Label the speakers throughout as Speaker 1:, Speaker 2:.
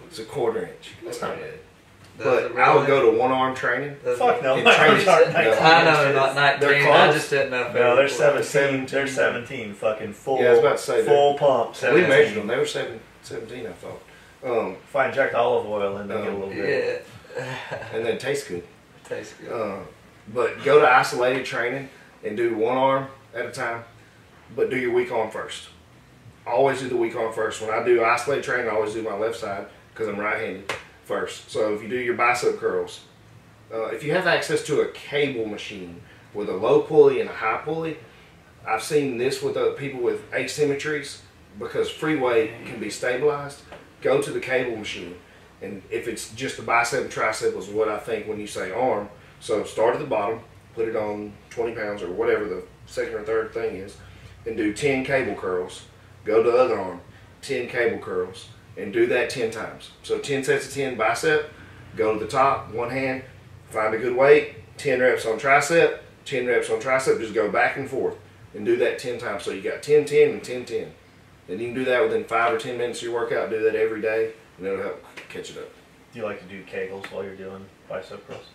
Speaker 1: It's a 1/4 inch. That's not bad.
Speaker 2: Does
Speaker 1: But I would go to one arm training.
Speaker 3: Fuck no.
Speaker 1: And training.
Speaker 2: I know, not 19.
Speaker 1: They're
Speaker 2: I just didn't know.
Speaker 3: No, they're 17. They're 17. Fucking full.
Speaker 1: Yeah, I was about to say
Speaker 3: full pump.
Speaker 1: We
Speaker 3: 17.
Speaker 1: measured them. They were 17, I thought.
Speaker 3: If I inject olive oil in, they get a little bit.
Speaker 2: Yeah.
Speaker 1: And then it tastes good.
Speaker 2: Tastes good.
Speaker 1: But go to isolated training and do one arm at a time. But do your weak arm first. Always do the weak arm first. When I do isolated training, I always do my left side because I'm right-handed first. So if you do your bicep curls, if you have access to a cable machine with a low pulley and a high pulley, I've seen this with people with asymmetries because free weight can be stabilized. Go to the cable machine, and if it's just the bicep and tricep is what I think when you say arm. So start at the bottom, put it on 20 pounds or whatever the second or third thing is, and do 10 cable curls. Go to the other arm, 10 cable curls, and do that 10 times. So 10 sets of 10 bicep, go to the top, one hand, find a good weight, 10 reps on tricep, 10 reps on tricep, just go back and forth and do that 10 times. So you got 10, 10, and 10, 10. And you can do that within 5 or 10 minutes of your workout, do that every day, and it'll help catch it up.
Speaker 3: Do you like to do Kegels while you're doing bicep curls?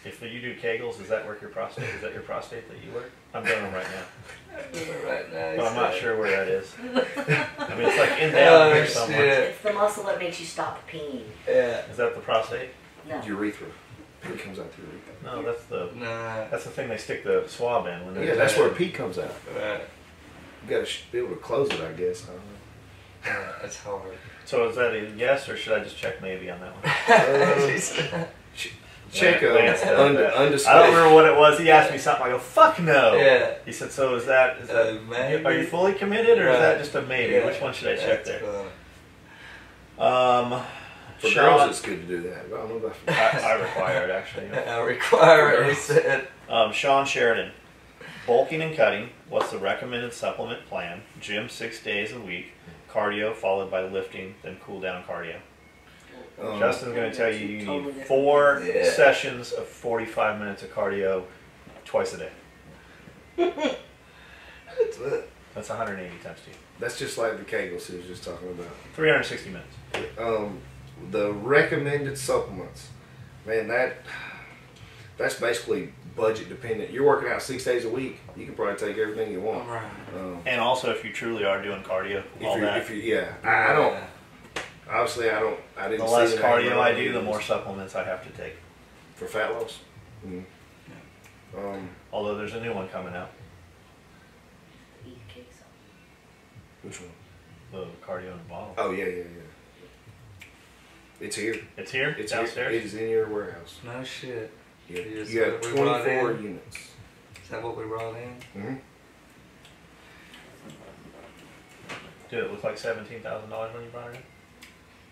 Speaker 3: If you do Kegels, does that work your prostate? Is that your prostate that you work? I'm doing them right now.
Speaker 2: I'm doing it right now.
Speaker 3: But I'm not sure where that is. I mean, it's like in down here somewhere.
Speaker 4: It's the muscle that makes you stop peeing.
Speaker 2: Yeah.
Speaker 3: Is that the prostate?
Speaker 4: No.
Speaker 1: Urethra. Pee comes out the urethra.
Speaker 3: No,
Speaker 2: Nah.
Speaker 3: that's the thing they stick the swab in. When
Speaker 1: Yeah, that's where pee comes out.
Speaker 2: Right.
Speaker 1: You got to be able to close it, I guess. I don't know.
Speaker 2: Yeah, it's hard.
Speaker 3: So is that a yes, or should I just check maybe on that one?
Speaker 1: Check
Speaker 3: Lance does that.
Speaker 1: undisclosed.
Speaker 3: I don't remember what it was. He asked me something. I go, fuck no.
Speaker 2: Yeah.
Speaker 3: He said, so is that
Speaker 2: maybe.
Speaker 3: are you fully committed, or is
Speaker 2: Right.
Speaker 3: that just a maybe?
Speaker 2: Yeah.
Speaker 3: Which one should I check
Speaker 2: That's
Speaker 3: there?
Speaker 2: funny.
Speaker 1: For
Speaker 3: Sean,
Speaker 1: girls, it's good to do that. But I don't know about
Speaker 3: I require it actually.
Speaker 2: I require it, he said.
Speaker 3: Sean Sheridan, bulking and cutting. What's the recommended supplement plan? Gym 6 days a week, cardio followed by lifting, then cool down cardio. Justin's going to tell you you need 4 sessions of 45 minutes of cardio twice a day. That's 180 times 2.
Speaker 1: That's just like the Kegels he was just talking about.
Speaker 3: 360 minutes.
Speaker 1: The recommended supplements, man, that's basically budget dependent. You're working out 6 days a week, you can probably take everything you want.
Speaker 2: Right.
Speaker 3: And also, if you truly are doing cardio,
Speaker 1: I don't. Obviously, I didn't.
Speaker 3: The
Speaker 1: see
Speaker 3: less
Speaker 1: that
Speaker 3: cardio I do, the more supplements I have to take.
Speaker 1: for fat loss. Mm.
Speaker 3: Although there's a new one coming out,
Speaker 4: Eat cakes.
Speaker 1: Which one?
Speaker 3: the cardio in the bottle.
Speaker 1: Oh yeah. It's here.
Speaker 3: It's here.
Speaker 1: It's
Speaker 3: downstairs.
Speaker 1: Here. It is in your warehouse.
Speaker 2: No shit.
Speaker 1: Yeah.
Speaker 2: Is
Speaker 1: You have
Speaker 2: what we brought
Speaker 1: 24
Speaker 2: in?
Speaker 1: units.
Speaker 2: Is that what we brought in?
Speaker 1: Mm-hmm.
Speaker 3: Did it look like $17,000 when you brought it in?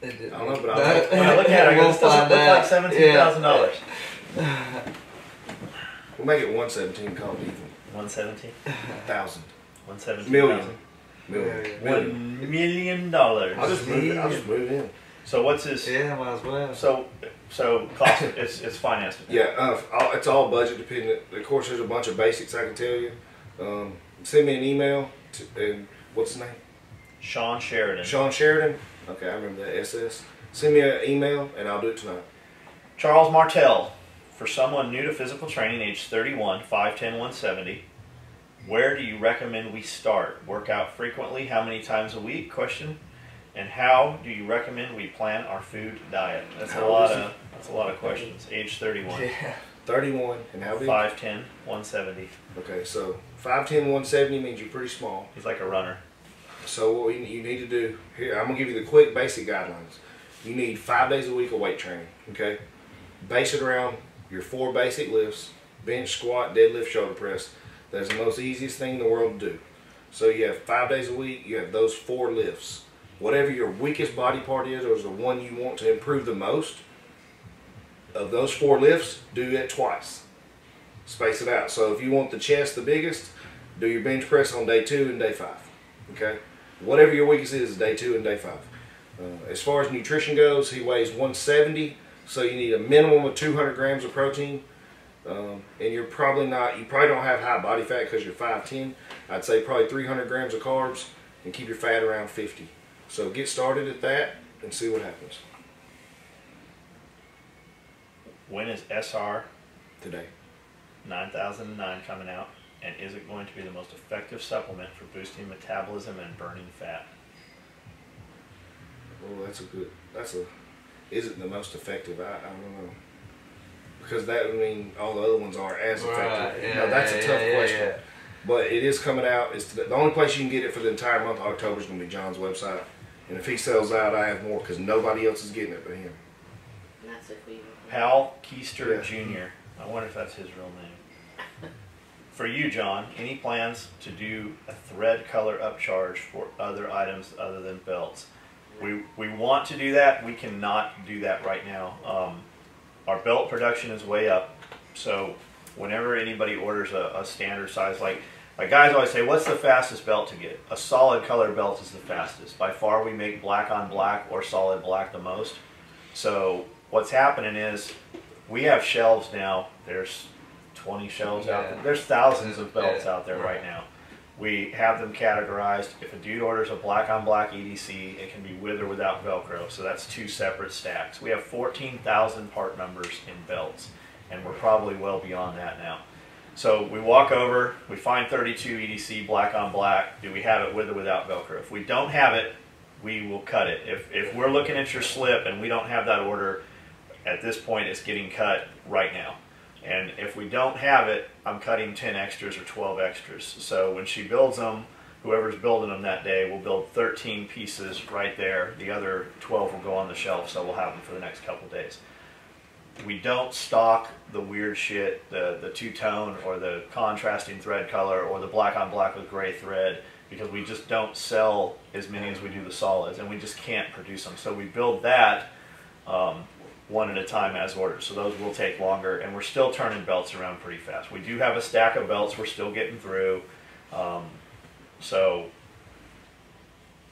Speaker 2: It didn't.
Speaker 1: I don't know, but
Speaker 3: When I look at it, I go, this doesn't look like $17,000.
Speaker 1: We'll make it 117. Call it even.
Speaker 3: 117.
Speaker 1: 1,000.
Speaker 3: 117.
Speaker 1: Million.
Speaker 3: $1 million.
Speaker 1: I'll just move in.
Speaker 3: So what's his?
Speaker 2: Yeah, might as well.
Speaker 3: So cost it's financed.
Speaker 1: Yeah, it's all budget dependent. Of course, there's a bunch of basics I can tell you. Send me an email. And what's his name?
Speaker 3: Sean Sheridan.
Speaker 1: Sean Sheridan. Okay, I remember that. SS. Send me an email and I'll do it tonight.
Speaker 3: Charles Martell. For someone new to physical training, age 31, 5'10", 170, where do you recommend we start? Work out frequently? How many times a week? Question. And how do you recommend we plan our food diet? That's a lot of questions. Age 31.
Speaker 2: Yeah.
Speaker 1: 31 and how big?
Speaker 3: 5'10", 170.
Speaker 1: Okay, so 5'10", 170 means you're pretty small.
Speaker 3: He's like a runner.
Speaker 1: So what you need to do, here, I'm going to give you the quick basic guidelines. You need 5 days a week of weight training, okay? Base it around your 4 basic lifts: bench, squat, deadlift, shoulder press. That's the most easiest thing in the world to do. So you have 5 days a week, you have those 4 lifts. Whatever your weakest body part is, or is the one you want to improve the most, of those 4 lifts, do it twice. Space it out. So if you want the chest the biggest, do your bench press on day 2 and day 5. Okay? Whatever your weakest is day 2 and day 5. As far as nutrition goes, he weighs 170, so you need a minimum of 200 grams of protein. And you probably don't have high body fat because you're 5'10". I'd say probably 300 grams of carbs and keep your fat around 50. So get started at that and see what happens
Speaker 3: When is SR
Speaker 1: today.
Speaker 3: 9009 coming out? And is it going to be the most effective supplement for boosting metabolism and burning fat?
Speaker 1: Well, is it the most effective? I don't know. Because that would mean all the other ones aren't as effective.
Speaker 2: Right,
Speaker 1: No, that's a tough question.
Speaker 2: yeah.
Speaker 1: But it is coming out. It's the only place you can get it for the entire month of October is going to be John's website. And if he sells out, I have more because nobody else is getting it but him.
Speaker 4: And that's if we.
Speaker 3: Hal Keister
Speaker 1: Yeah.
Speaker 3: Jr. I wonder if that's his real name. For you, John, any plans to do a thread color upcharge for other items other than belts? We want to do that. We cannot do that right now. Our belt production is way up. So whenever anybody orders a standard size, like guys always say, what's the fastest belt to get? A solid color belt is the fastest. By far we make black on black or solid black the most. So what's happening is we have shelves now. There's 20 shelves out there. There's thousands of belts out there right now. We have them categorized. If a dude orders a black on black EDC, it can be with or without Velcro. So that's 2 separate stacks. We have 14,000 part numbers in belts, and we're probably well beyond that now. So we walk over, we find 32 EDC black on black. Do we have it with or without Velcro? If we don't have it, we will cut it. If we're looking at your slip and we don't have that order, at this point it's getting cut right now. And if we don't have it, I'm cutting 10 extras or 12 extras. So when she builds them, whoever's building them that day will build 13 pieces right there. The other 12 will go on the shelf, so we'll have them for the next couple days. We don't stock the weird shit, the two-tone or the contrasting thread color or the black on black with gray thread, because we just don't sell as many as we do the solids, and we just can't produce them. So we build that one at a time as ordered. So those will take longer, and we're still turning belts around pretty fast. We do have a stack of belts we're still getting through. So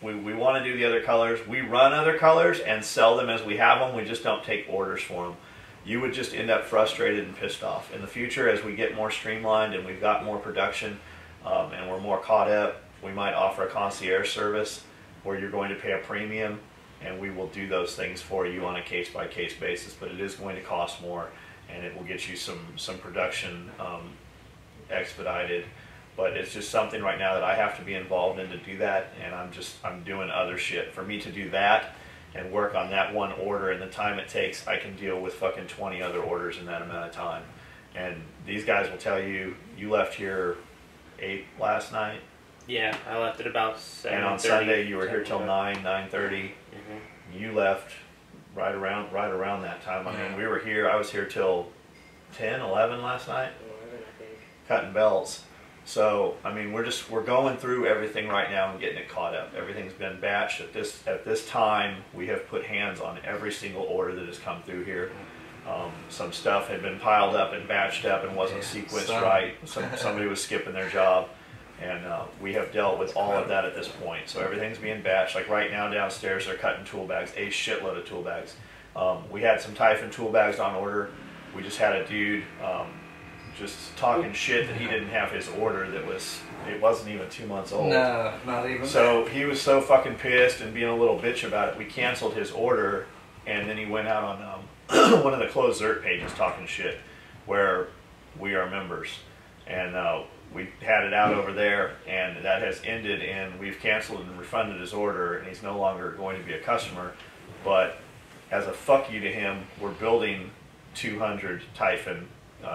Speaker 3: we want to do the other colors. We run other colors and sell them as we have them. We just don't take orders for them. You would just end up frustrated and pissed off. In the future, as we get more streamlined and we've got more production and we're more caught up, we might offer a concierge service where you're going to pay a premium, and we will do those things for you on a case-by-case basis, but it is going to cost more, and it will get you some production expedited. But it's just something right now that I have to be involved in to do that, and I'm doing other shit. For me to do that and work on that one order and the time it takes, I can deal with fucking 20 other orders in that amount of time. And these guys will tell you, you left here 8 last night.
Speaker 5: Yeah, I left at about 7:30.
Speaker 3: And on Sunday you were here till 9:30. You left right around that time. I mean, we were here. I was here till 10, 11 last night,
Speaker 5: 11, I think.
Speaker 3: cutting belts. So I mean, we're going through everything right now and getting it caught up. Everything's been batched at this time. We have put hands on every single order that has come through here. Some stuff had been piled up and batched up and wasn't sequenced right. Somebody was skipping their job. And we have dealt with all of that at this point. So everything's being batched. Like right now downstairs, they're cutting tool bags, a shitload of tool bags. We had some Typhon tool bags on order. We just had a dude just talking shit that he didn't have his order it wasn't even 2 months old.
Speaker 2: No, not even.
Speaker 3: So he was so fucking pissed and being a little bitch about it, we canceled his order, and then he went out on one of the closed Zert pages talking shit, where we are members. And we had it out over there, and that has ended, and we've canceled and refunded his order, and he's no longer going to be a customer. But as a fuck you to him, we're building 200 Typhon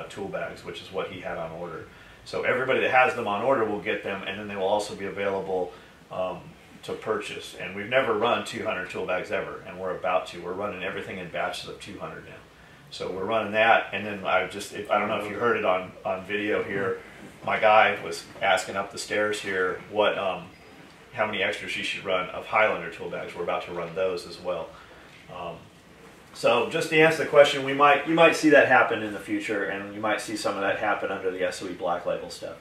Speaker 3: tool bags, which is what he had on order. So everybody that has them on order will get them, and then they will also be available to purchase. And we've never run 200 tool bags ever, and we're about to. We're running everything in batches of 200 now. So we're running that, and then I don't know if you heard it on video here. My guy was asking up the stairs here how many extras she should run of Highlander tool bags. We're about to run those as well. So just to answer the question, you might see that happen in the future, and you might see some of that happen under the SOE Black Label stuff.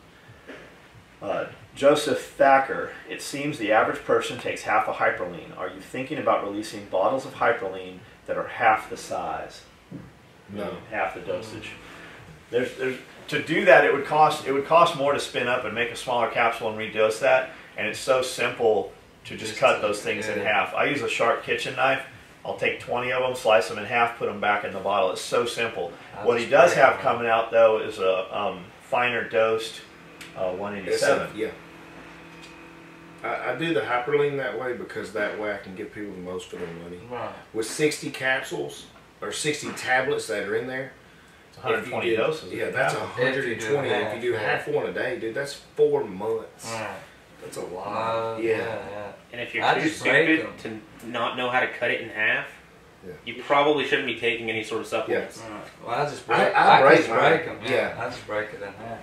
Speaker 3: Joseph Thacker, it seems the average person takes half a hyperlean. Are you thinking about releasing bottles of hyperlean that are half the size?
Speaker 1: No.
Speaker 3: Half the dosage. To do that, it would cost more to spin up and make a smaller capsule and redose that, and it's so simple to just cut those things in half. I use a sharp kitchen knife. I'll take 20 of them, slice them in half, put them back in the bottle. It's so simple. What he does have coming out though is a finer dosed 187.
Speaker 1: Yeah. I do the hyperlean that way because that way I can give people the most for their money.
Speaker 2: Right.
Speaker 1: With 60 capsules or 60 tablets that are in there,
Speaker 3: It's 120 doses.
Speaker 1: Yeah, that's 120. If you do half one a day, dude, that's 4 months.
Speaker 2: Right.
Speaker 1: That's a lot.
Speaker 2: Yeah.
Speaker 5: And if you're
Speaker 2: I
Speaker 5: too
Speaker 2: just break
Speaker 5: stupid to not know how to cut it in half,
Speaker 1: Yeah.
Speaker 5: you probably shouldn't be taking any sort of supplements.
Speaker 2: Right. Well, I just break.
Speaker 1: I
Speaker 2: I
Speaker 1: break
Speaker 2: just
Speaker 1: mine.
Speaker 2: break them.
Speaker 1: Yeah.
Speaker 2: I just break it in half.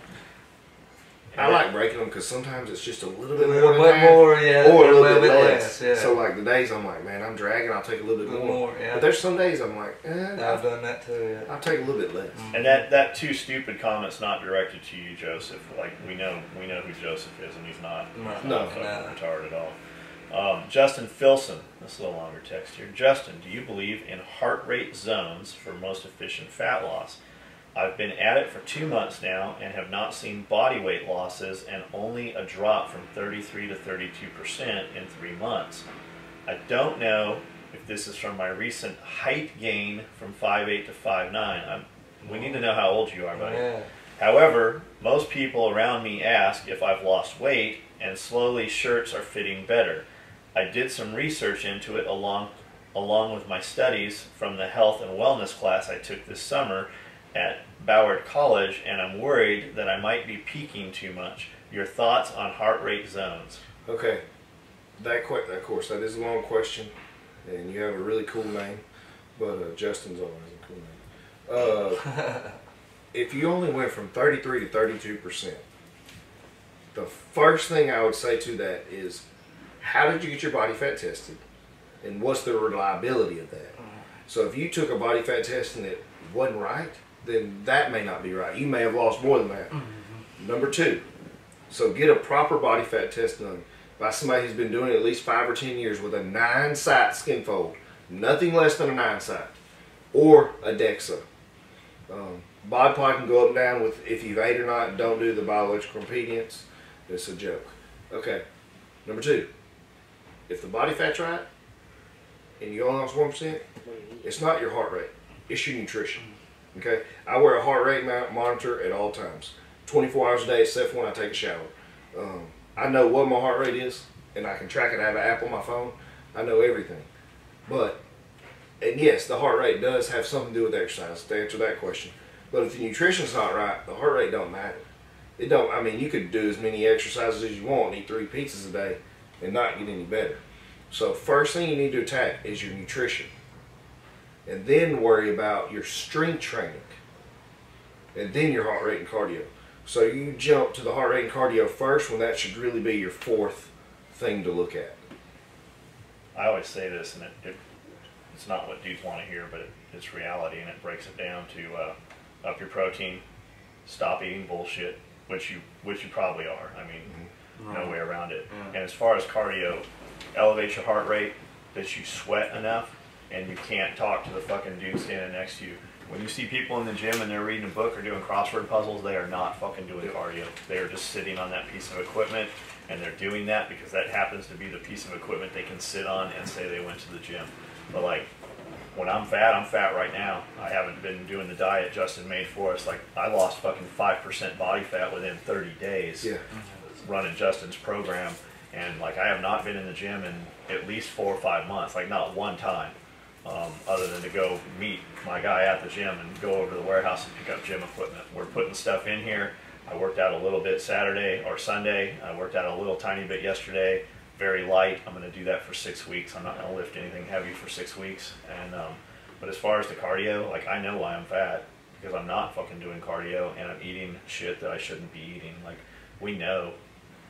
Speaker 1: I like breaking them because sometimes it's just a little bit
Speaker 2: A little
Speaker 1: more than
Speaker 2: bit
Speaker 1: half,
Speaker 2: more, yeah.
Speaker 1: or a little bit less.
Speaker 2: yeah.
Speaker 1: So like the days I'm like, man, I'm dragging, I'll take a little bit more.
Speaker 2: Yeah.
Speaker 1: But there's some days I'm like,
Speaker 2: I've done that too. Yeah.
Speaker 1: I'll take a little bit less.
Speaker 3: And that too stupid comment's not directed to you, Joseph. Like we know who Joseph is, and he's not
Speaker 1: No.
Speaker 3: retarded at all. Justin Filson, this is a little longer text here. Justin, do you believe in heart rate zones for most efficient fat loss? I've been at it for 2 months now and have not seen body weight losses and only a drop from 33 to 32% in 3 months. I don't know if this is from my recent height gain from 5'8 to 5'9". We need to know how old you are, buddy.
Speaker 2: Yeah.
Speaker 3: However, most people around me ask if I've lost weight, and slowly shirts are fitting better. I did some research into it along with my studies from the health and wellness class I took this summer at Boward College, and I'm worried that I might be peaking too much. Your thoughts on heart rate zones?
Speaker 1: Okay, that course, that is a long question, and you have a really cool name, but Justin's always a cool name. If you only went from 33 to 32%, the first thing I would say to that is, how did you get your body fat tested, and what's the reliability of that? So if you took a body fat test and it wasn't right, then that may not be right. You may have lost more than that. Number 2, so get a proper body fat test done by somebody who's been doing it at least 5 or 10 years with a 9-site skin fold, nothing less than a 9-site, or a DEXA. Bod pod can go up and down with if you've ate or not. Don't do the bioelectrical impedance. It's a joke. Okay. Number 2, if the body fat's right and you only lost 1%, it's not your heart rate. It's your nutrition. Okay, I wear a heart rate monitor at all times, 24 hours a day, except for when I take a shower. I know what my heart rate is, and I can track it. I have an app on my phone. I know everything. And yes, the heart rate does have something to do with exercise, to answer that question. But if the nutrition's not right, the heart rate don't matter. It don't. I mean, you could do as many exercises as you want, eat 3 pizzas a day, and not get any better. So first thing you need to attack is your nutrition. And then worry about your strength training, and then your heart rate and cardio. So you jump to the heart rate and cardio first when that should really be your 4th thing to look at.
Speaker 3: I always say this, and it's not what dudes want to hear, but it's reality, and it breaks it down to up your protein, stop eating bullshit, which you probably are. I mean, no way around it. And as far as cardio, elevate your heart rate that you sweat enough and you can't talk to the fucking dude standing next to you. When you see people in the gym and they're reading a book or doing crossword puzzles, they are not fucking doing cardio. They are just sitting on that piece of equipment, and they're doing that because that happens to be the piece of equipment they can sit on and say they went to the gym. But like, when I'm fat right now. I haven't been doing the diet Justin made for us. Like, I lost fucking 5% body fat within 30 days running Justin's program. And like, I have not been in the gym in at least 4 or 5 months, like not one time. Other than to go meet my guy at the gym and go over to the warehouse and pick up gym equipment. We're putting stuff in here. I worked out a little bit Saturday or Sunday. I worked out a little tiny bit yesterday. Very light. I'm going to do that for 6 weeks. I'm not going to lift anything heavy for 6 weeks. And but as far as the cardio, like, I know why I'm fat, because I'm not fucking doing cardio and I'm eating shit that I shouldn't be eating. Like, we know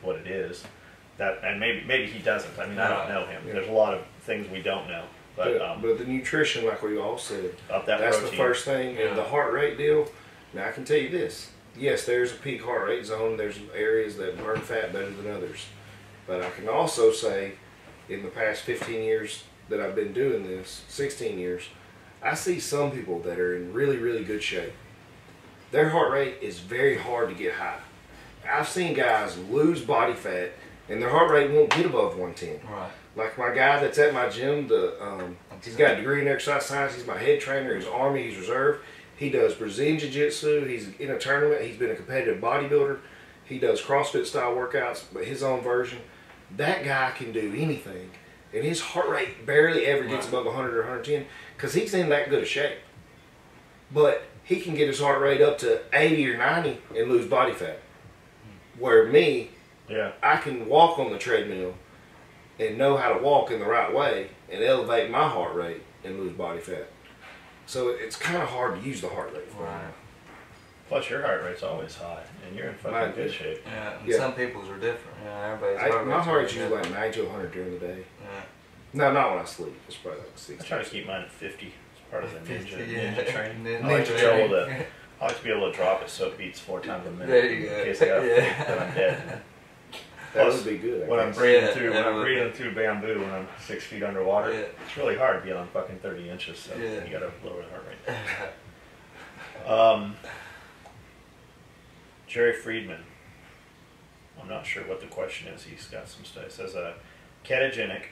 Speaker 3: what it is. And maybe he doesn't. I mean, I don't know him. There's a lot of things we don't know. But
Speaker 1: the nutrition, like we all said,
Speaker 3: that's
Speaker 1: protein. The first thing.
Speaker 2: Yeah.
Speaker 1: And the heart rate deal, now I can tell you this. Yes, there's a peak heart rate zone. There's areas that burn fat better than others. But I can also say, in the past 15 years that I've been doing this, 16 years, I see some people that are in really, really good shape. Their heart rate is very hard to get high. I've seen guys lose body fat and their heart rate won't get above 110.
Speaker 2: Right.
Speaker 1: Like my guy that's at my gym, he's got a degree in exercise science. He's my head trainer. He's Army. He's Reserve. He does Brazilian Jiu-Jitsu. He's in a tournament. He's been a competitive bodybuilder. He does CrossFit style workouts, but his own version. That guy can do anything, and his heart rate barely ever gets above 100 or 110 because he's in that good a shape. But he can get his heart rate up to 80 or 90 and lose body fat. Where me, I can walk on the treadmill and know how to walk in the right way and elevate my heart rate and lose body fat. So it's kind of hard to use the heart rate for me.
Speaker 3: Plus, your heart rate's always high, and you're in fucking good shape.
Speaker 2: Yeah, some people's are different. Everybody's
Speaker 1: my heart rate's usually like 90 to 100 during the day. No, not when I sleep. It's probably like 60.
Speaker 3: I try to keep mine at 50. It's part of the ninja training. I like to be able to drop it so it beats 4 times a minute.
Speaker 2: There you go.
Speaker 3: In case I got that I'm dead.
Speaker 1: That would be good.
Speaker 3: When I'm breathing through bamboo when I'm 6 feet underwater, it's really hard being on fucking 30 inches. So you gotta lower the heart rate. Jerry Friedman. I'm not sure what the question is. He's got some stuff. It says a ketogenic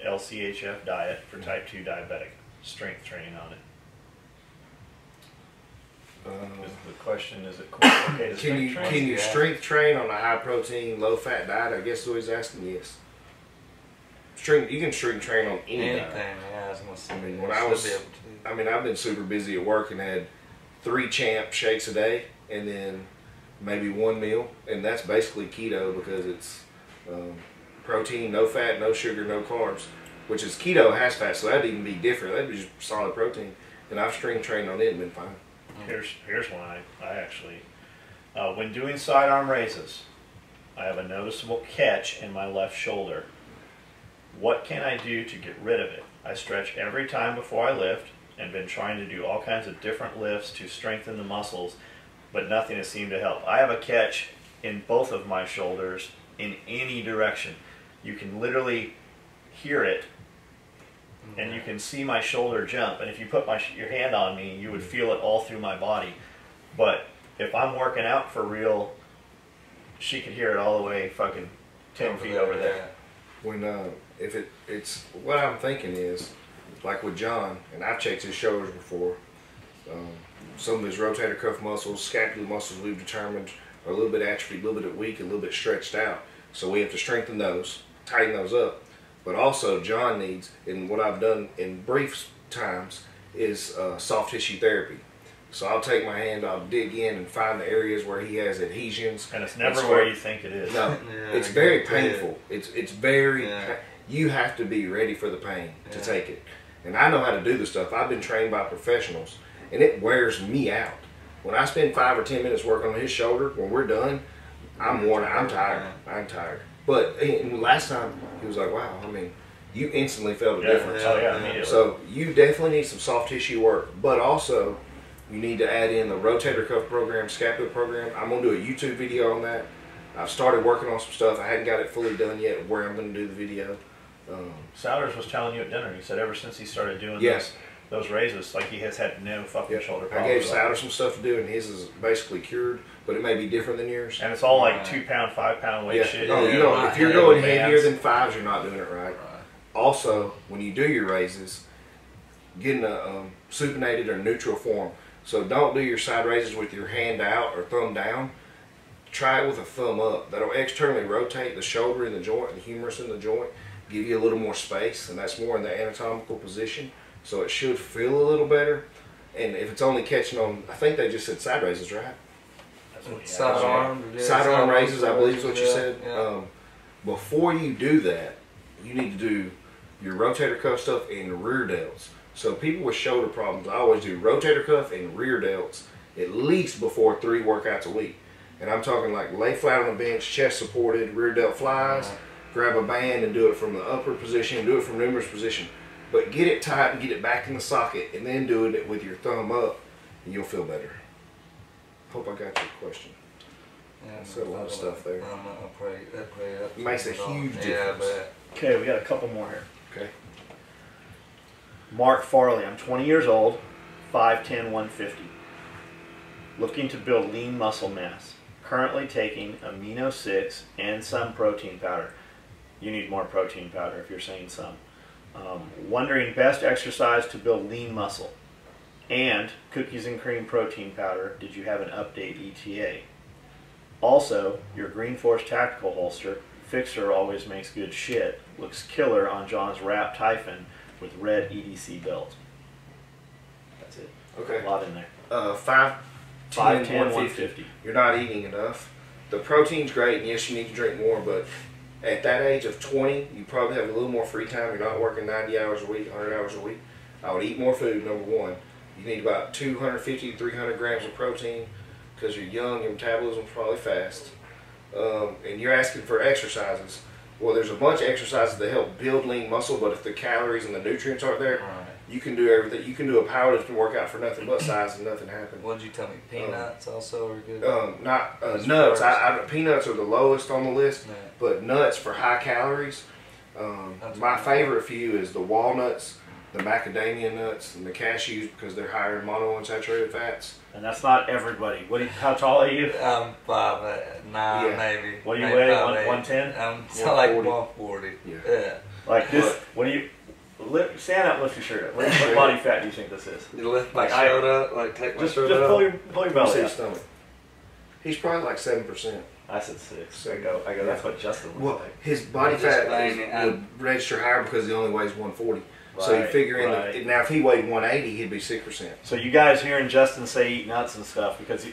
Speaker 3: LCHF diet for type 2 diabetic. Strength training on it. The question is, it cool? Okay,
Speaker 1: can you strength train on a high protein, low fat diet? I guess what he's asking. Yes. You can strength train on anything.
Speaker 2: Yeah,
Speaker 1: I've been super busy at work and had 3 champ shakes a day, and then maybe 1 meal, and that's basically keto because it's protein, no fat, no sugar, no carbs. Which is keto has fat, so that'd even be different. That'd be just solid protein, and I've strength trained on it and been fine.
Speaker 3: Here's one I actually, when doing sidearm raises, I have a noticeable catch in my left shoulder. What can I do to get rid of it? I stretch every time before I lift and been trying to do all kinds of different lifts to strengthen the muscles, but nothing has seemed to help. I have a catch in both of my shoulders in any direction. You can literally hear it, and you can see my shoulder jump, and if you put your hand on me, you would feel it all through my body. But if I'm working out for real, she could hear it all the way fucking 10 feet over there.
Speaker 1: When it's what I'm thinking is, like with John, and I've checked his shoulders before, some of his rotator cuff muscles, scapular muscles we've determined are a little bit atrophied, a little bit weak, a little bit stretched out. So we have to strengthen those, tighten those up. But also John needs, and what I've done in brief times, is soft tissue therapy. So I'll take my hand, I'll dig in and find the areas where he has adhesions.
Speaker 3: And it's never where you think it is.
Speaker 1: No, it's very painful. It's very, you have to be ready for the pain to take it. And I know how to do the stuff. I've been trained by professionals, and it wears me out. When I spend 5 or 10 minutes working on his shoulder, when we're done, I'm worn out. I'm tired. I'm tired. But last time, he was like, wow, I mean, you instantly felt a difference.
Speaker 3: Immediately.
Speaker 1: So you definitely need some soft tissue work. But also, you need to add in the rotator cuff program, scapular program. I'm going to do a YouTube video on that. I've started working on some stuff. I hadn't got it fully done yet where I'm going to do the video.
Speaker 3: Souders was telling you at dinner, he said ever since he started doing those raises, like he has had no fucking shoulder problems.
Speaker 1: I gave Souders some stuff to do, and his is basically cured, but it may be different than yours.
Speaker 3: And it's all like 2 pound, 5 pound weight shit.
Speaker 1: No, you don't. If you're going heavier than 5s, you're not doing it right. Also, when you do your raises, getting a supinated or neutral form. So don't do your side raises with your hand out or thumb down. Try it with a thumb up. That'll externally rotate the shoulder in the joint, the humerus in the joint, give you a little more space, and that's more in the anatomical position. So it should feel a little better. And if it's only catching on, I think they just said side raises, right? Sidearm raises, I believe is what you said.
Speaker 2: Yeah.
Speaker 1: Before you do that, you need to do your rotator cuff stuff and rear delts. So people with shoulder problems, I always do rotator cuff and rear delts at least before 3 workouts a week. And I'm talking like lay flat on the bench, chest supported, rear delt flies, grab a band and do it from the upper position, do it from numerous position. But get it tight and get it back in the socket, and then do it with your thumb up, and you'll feel better. Hope I got your question. I said a lot of stuff there. It makes a huge difference.
Speaker 3: Okay, we got a couple more here.
Speaker 1: Okay.
Speaker 3: Mark Farley, I'm 20 years old, 5'10", 150. Looking to build lean muscle mass. currently taking amino 6 and some protein powder. You need more protein powder if you're saying some. Wondering best exercise to build lean muscle. And cookies and cream protein powder. Did you have an update ETA? Also, your Green Force tactical holster. Fixer always makes good shit. Looks killer on John's wrap Typhon with red EDC belt. That's it.
Speaker 1: Okay.
Speaker 3: A lot in there.
Speaker 1: 5, 10,
Speaker 3: 10, 150.
Speaker 1: You're not eating enough. The protein's great, and yes, you need to drink more, but at that age of 20, you probably have a little more free time. You're not working 90 hours a week, 100 hours a week. I would eat more food, number one. You need about 250 to 300 grams of protein because you're young, your metabolism's probably fast. And you're asking for exercises. Well, there's a bunch of exercises that help build lean muscle, but if the calories and the nutrients aren't there, you can do everything. You can do a powerlifting workout for nothing but size and nothing happens.
Speaker 2: What did you tell me? Peanuts also are good?
Speaker 1: Not nuts. Peanuts are the lowest on the list,
Speaker 2: Yeah.
Speaker 1: but nuts for high calories. My favorite few is the walnuts, the macadamia nuts, and the cashews because they're higher in monounsaturated fats.
Speaker 3: And that's not everybody. How tall are you?
Speaker 2: I'm 5'9",
Speaker 1: Yeah.
Speaker 2: maybe.
Speaker 3: What do you
Speaker 2: Maybe
Speaker 3: weigh?
Speaker 2: 5'8".
Speaker 3: 110?
Speaker 2: I'm like
Speaker 1: 140.
Speaker 2: 140.
Speaker 1: Yeah.
Speaker 2: Yeah.
Speaker 3: Like this? What do you? Stand up, lift your shirt up. What body fat do you think this is?
Speaker 2: You lift my
Speaker 3: Like,
Speaker 2: shirt up, like take my
Speaker 3: Just
Speaker 2: shirt
Speaker 3: pull
Speaker 2: up.
Speaker 3: your
Speaker 1: You
Speaker 3: belly
Speaker 1: see
Speaker 3: up.
Speaker 1: his stomach. He's probably like 7%.
Speaker 3: I said 6. I go. That's what Justin looks
Speaker 1: Well,
Speaker 3: like.
Speaker 1: his body
Speaker 2: Just
Speaker 1: fat
Speaker 2: banging.
Speaker 1: would register higher because he only weighs 140. So you
Speaker 3: Right,
Speaker 1: figure in
Speaker 3: right.
Speaker 1: now if he weighed 180, he'd be 6%.
Speaker 3: So you guys hearing Justin say eat nuts and stuff because,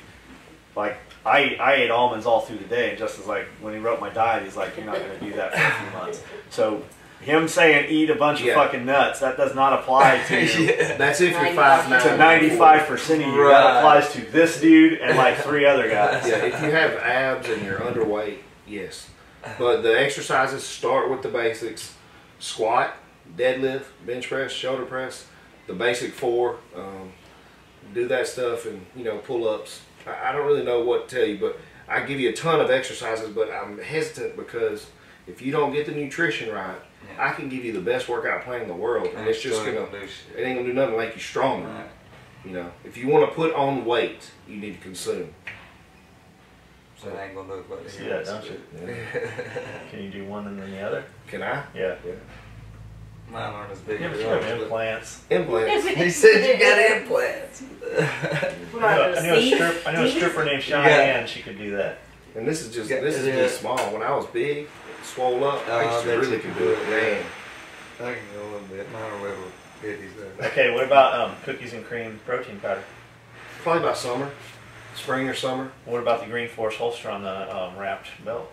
Speaker 3: I ate almonds all through the day, and Justin's like, when he wrote my diet, he's like, you're not going to do that for a few months. So him saying eat a bunch of fucking nuts, that does not apply to
Speaker 2: Yeah.
Speaker 1: That's if you're 5'9".
Speaker 3: to 95% of you.
Speaker 2: Right.
Speaker 3: That applies to this dude and like 3 other guys.
Speaker 1: Yeah, if you have abs and you're underweight, yes. But the exercises start with the basics: squat, deadlift, bench press, shoulder press, the basic 4. Do that stuff, and pull-ups. I don't really know what to tell you, but I give you a ton of exercises. But I'm hesitant because if you don't get the nutrition right, I can give you the best workout plan in the world, and it's just gonna
Speaker 2: do shit.
Speaker 1: it ain't gonna do nothing to make you stronger.
Speaker 2: Right.
Speaker 1: If you want to put on weight, you need to consume.
Speaker 2: So it ain't gonna look like this.
Speaker 3: Yeah, don't you? Can you do one and then the other?
Speaker 1: Can I?
Speaker 3: Yeah.
Speaker 2: Mine aren't as big
Speaker 3: Yeah,
Speaker 2: as
Speaker 3: but you have
Speaker 2: yours. but-
Speaker 3: implants.
Speaker 1: Implants.
Speaker 2: He said you got implants.
Speaker 4: What are those, seeds?
Speaker 3: I know a stripper named Cheyenne. She could do that.
Speaker 1: And this is just
Speaker 2: Yeah,
Speaker 1: this is
Speaker 2: it
Speaker 1: just
Speaker 2: is.
Speaker 1: small. When I was big, swole up, I
Speaker 2: Oh,
Speaker 1: used to
Speaker 2: I bet
Speaker 1: really
Speaker 2: you
Speaker 1: could
Speaker 2: could
Speaker 1: do it.
Speaker 2: do it,
Speaker 1: Man,
Speaker 2: I can go a little bit. Mine are little bitties there.
Speaker 3: Okay, what about cookies and cream protein powder?
Speaker 1: probably by summer, spring or summer.
Speaker 3: What about the Green Force holster on the wrapped belt?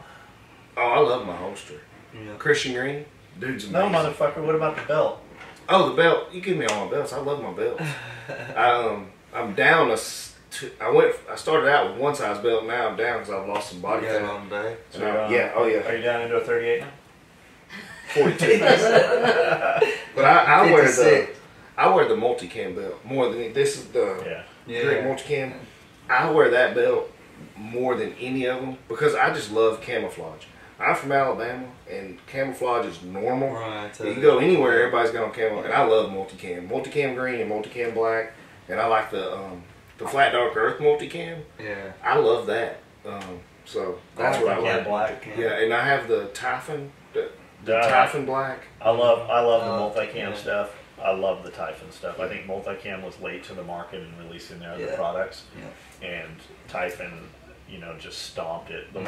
Speaker 1: Oh, I love my holster.
Speaker 2: Yeah.
Speaker 1: Christian Green, dude's
Speaker 3: No,
Speaker 1: amazing.
Speaker 3: motherfucker. What about the belt?
Speaker 1: Oh, the belt. You give me all my belts. I love my belts. I'm down I started out with one size belt. Now I'm down because I've lost some body
Speaker 2: You got a
Speaker 1: fat.
Speaker 2: long day.
Speaker 1: So yeah. Oh yeah.
Speaker 3: Are you down into a 38 now?
Speaker 1: 42. But I wear the
Speaker 2: 56.
Speaker 1: multicam belt more than this is the
Speaker 3: Yeah.
Speaker 1: Great multicam. I wear that belt more than any of them because I just love camouflage. I'm from Alabama, and camouflage is normal.
Speaker 2: Right.
Speaker 1: You go anywhere, everybody's got on camo, and I love multicam. Multicam green and multicam black, and I like the flat dark earth multicam.
Speaker 2: Yeah.
Speaker 1: I love that. So that's what I
Speaker 3: Multicam
Speaker 1: like.
Speaker 3: black.
Speaker 1: Yeah, and I have the Typhon, the
Speaker 3: Yeah.
Speaker 1: Typhon black.
Speaker 3: I love the multicam
Speaker 2: yeah.
Speaker 3: stuff. I love the Typhon stuff. I think multicam was late to the market in releasing their other
Speaker 2: Yeah.
Speaker 3: products,
Speaker 2: Yeah.
Speaker 3: and Typhon, just stomped it. The